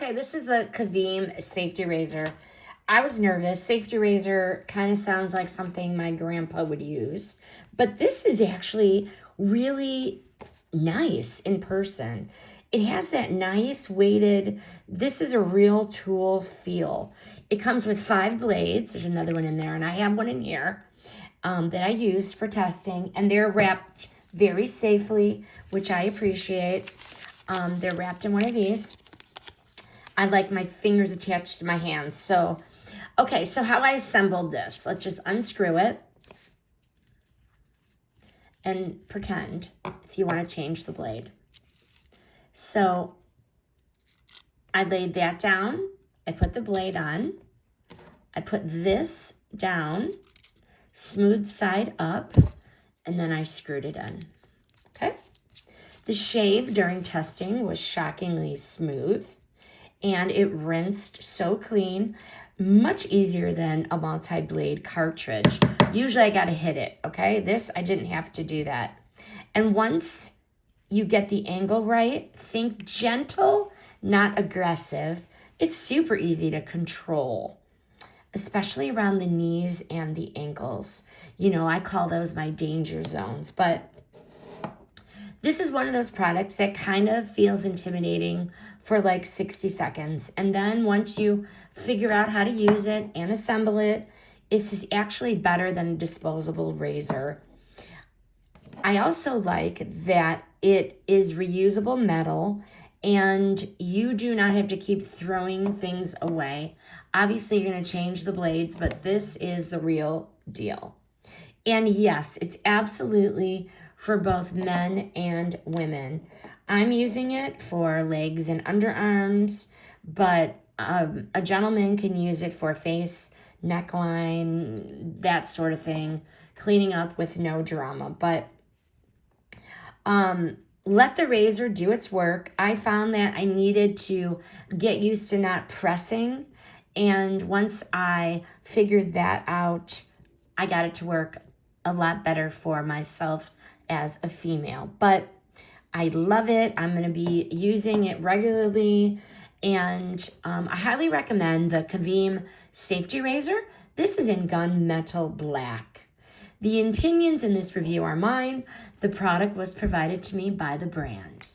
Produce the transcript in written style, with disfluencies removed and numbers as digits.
Okay, this is the CAVEEM safety razor. I was nervous. Safety razor kind of sounds like something my grandpa would use, but this is actually really nice in person. It has that nice weighted, this is a real tool feel. It comes with 5 blades. There's another one in there, and I have one in here that I used for testing, and they're wrapped very safely, which I appreciate. They're wrapped in one of these. I like my fingers attached to my hands. So, okay, so how I assembled this. Let's just unscrew it and pretend if you want to change the blade. So, I laid that down. I put the blade on. I put this down, smooth side up, and then I screwed it in. Okay? The shave during testing was shockingly smooth, and it rinsed so clean, much easier than a multi-blade cartridge. Usually I gotta hit it, okay? This, I didn't have to do that. And once you get the angle right, think gentle, not aggressive. It's super easy to control, especially around the knees and the ankles. You know, I call those my danger zones, but this is one of those products that kind of feels intimidating for like 60 seconds. And then once you figure out how to use it and assemble it, it's actually better than a disposable razor. I also like that it is reusable metal and you do not have to keep throwing things away. Obviously, you're going to change the blades, but this is the real deal. And yes, it's absolutely for both men and women. I'm using it for legs and underarms, but a gentleman can use it for face, neckline, that sort of thing, cleaning up with no drama. But let the razor do its work. I found that I needed to get used to not pressing, and once I figured that out, I got it to work a lot better for myself as a female. But I love it. I'm going to be using it regularly, and I highly recommend the CAVEEM safety razor. This is in gunmetal black. The opinions in this review are mine. The product was provided to me by the brand.